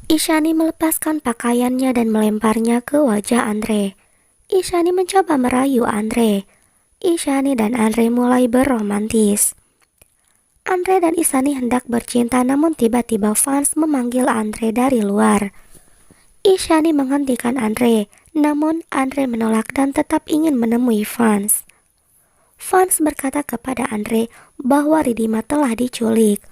Ishani melepaskan pakaiannya dan melemparnya ke wajah Andre. Ishani mencoba merayu Andre. Ishani dan Andre mulai berromantis. Andre dan Ishani hendak bercinta, namun tiba-tiba Vance memanggil Andre dari luar. Ishani menghentikan Andre, namun Andre menolak dan tetap ingin menemui Vance. Vance berkata kepada Andre bahwa Ridima telah diculik.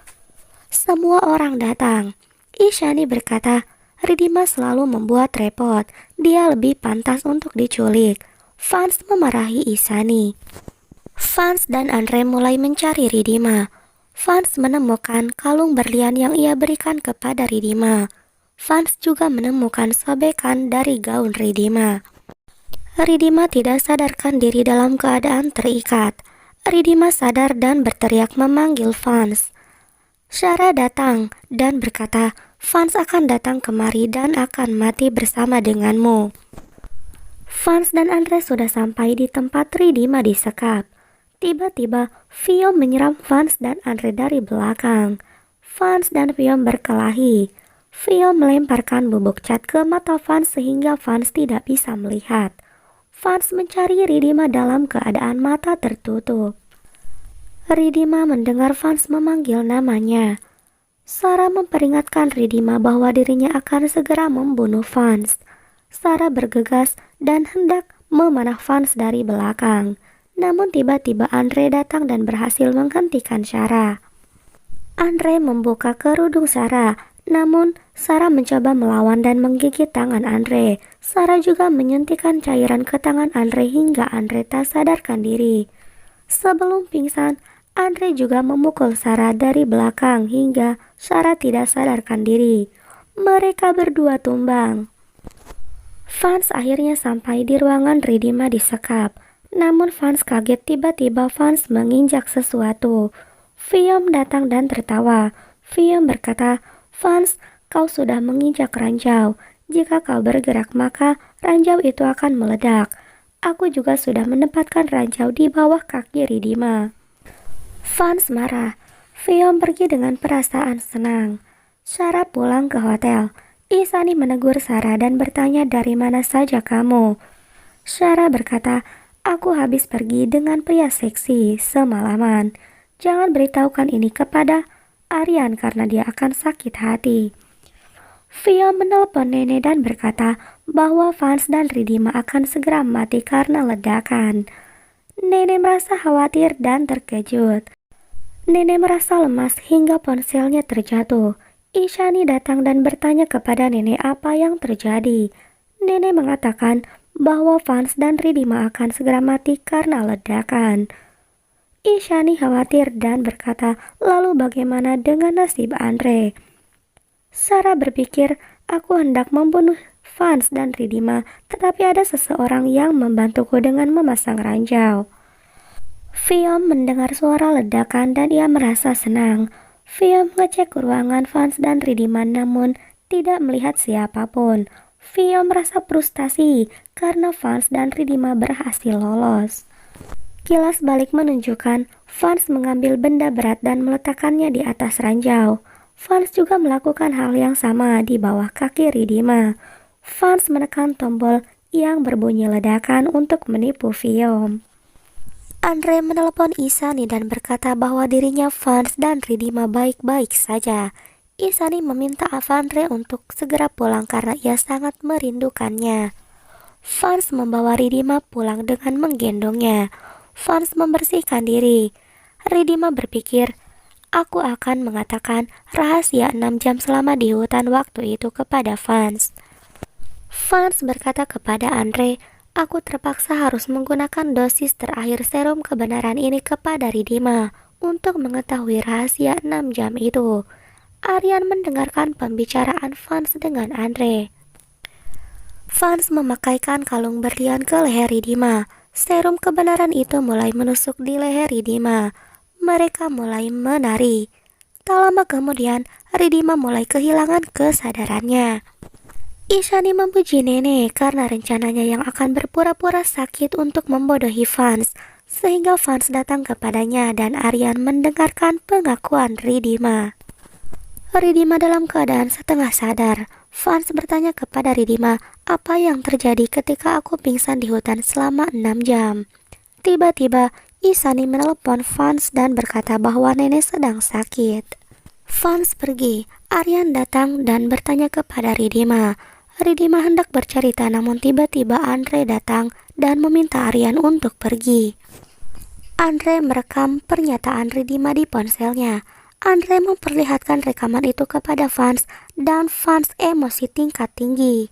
Semua orang datang. Ishani berkata, Ridima selalu membuat repot. Dia lebih pantas untuk diculik. Vance memarahi Ishani. Vance dan Andre mulai mencari Ridima. Vance menemukan kalung berlian yang ia berikan kepada Ridima. Vance juga menemukan sobekan dari gaun Ridima. Ridima tidak sadarkan diri dalam keadaan terikat. Ridima sadar dan berteriak memanggil Vance. Sarah datang dan berkata, Vance akan datang kemari dan akan mati bersama denganmu. Vance dan Andre sudah sampai di tempat Ridima disekap. Tiba-tiba, Viom menyerang Vance dan Andre dari belakang. Vance dan Viom berkelahi. Viom melemparkan bubuk cat ke mata Vance sehingga Vance tidak bisa melihat. Vance mencari Ridima dalam keadaan mata tertutup. Ridima mendengar Vance memanggil namanya. Sarah memperingatkan Ridima bahwa dirinya akan segera membunuh Vance. Sarah bergegas dan hendak memanah Vance dari belakang. Namun tiba-tiba Andre datang dan berhasil menghentikan Sarah. Andre membuka kerudung Sarah, namun Sarah mencoba melawan dan menggigit tangan Andre. Sarah juga menyuntikkan cairan ke tangan Andre hingga Andre tak sadarkan diri. Sebelum pingsan, Andre juga memukul Sarah dari belakang hingga Sarah tidak sadarkan diri. Mereka berdua tumbang. Vance akhirnya sampai di ruangan Ridima disekap. Namun Vance kaget tiba-tiba Vance menginjak sesuatu. Viom datang dan tertawa. Viom berkata, Vance, kau sudah menginjak ranjau. Jika kau bergerak maka ranjau itu akan meledak. Aku juga sudah menempatkan ranjau di bawah kaki Ridima. Vance marah. Viom pergi dengan perasaan senang. Sarah pulang ke hotel. Ishani menegur Sarah dan bertanya dari mana saja kamu. Sarah berkata, aku habis pergi dengan pria seksi semalaman. Jangan beritahukan ini kepada Aryan karena dia akan sakit hati. Viom menelpon nenek dan berkata bahwa Vance dan Ridima akan segera mati karena ledakan. Nenek merasa khawatir dan terkejut. Nenek merasa lemas hingga ponselnya terjatuh. Ishani datang dan bertanya kepada nenek apa yang terjadi. Nenek mengatakan bahwa Vance dan Ridima akan segera mati karena ledakan. Ishani khawatir dan berkata, lalu bagaimana dengan nasib Andre? Sarah berpikir, aku hendak membunuh Vance dan Ridima, tetapi ada seseorang yang membantuku dengan memasang ranjau. Viom mendengar suara ledakan dan ia merasa senang. Viom mengecek ruangan Vance dan Ridima namun tidak melihat siapapun. Viom merasa frustasi karena Vance dan Ridima berhasil lolos. Kilas balik menunjukkan Vance mengambil benda berat dan meletakkannya di atas ranjau. Vance juga melakukan hal yang sama di bawah kaki Ridima. Vance menekan tombol yang berbunyi ledakan untuk menipu Viom. Andre menelepon Ishani dan berkata bahwa dirinya Vance dan Ridima baik-baik saja. Ishani meminta Andre untuk segera pulang karena ia sangat merindukannya. Vance membawa Ridima pulang dengan menggendongnya. Vance membersihkan diri. Ridima berpikir, aku akan mengatakan rahasia 6 jam selama di hutan waktu itu kepada Vance. Vance berkata kepada Andre, aku terpaksa harus menggunakan dosis terakhir serum kebenaran ini kepada Ridima untuk mengetahui rahasia 6 jam itu. Aryan mendengarkan pembicaraan Vance dengan Andre. Vance memakaikan kalung berlian ke leher Ridima. Serum kebenaran itu mulai menusuk di leher Ridima. Mereka mulai menari. Tak lama kemudian, Ridima mulai kehilangan kesadarannya. Ishani memuji nenek karena rencananya yang akan berpura-pura sakit untuk membodohi Vance, sehingga Vance datang kepadanya dan Aryan mendengarkan pengakuan Ridima. Ridima dalam keadaan setengah sadar. Fans bertanya kepada Ridima, apa yang terjadi ketika aku pingsan di hutan selama 6 jam. Tiba-tiba, Isani menelepon Fans dan berkata bahwa nenek sedang sakit. Fans pergi, Aryan datang dan bertanya kepada Ridima. Ridima hendak bercerita namun tiba-tiba Andre datang dan meminta Aryan untuk pergi. Andre merekam pernyataan Ridima di ponselnya. Andre memperlihatkan rekaman itu kepada Fans dan Fans emosi tingkat tinggi.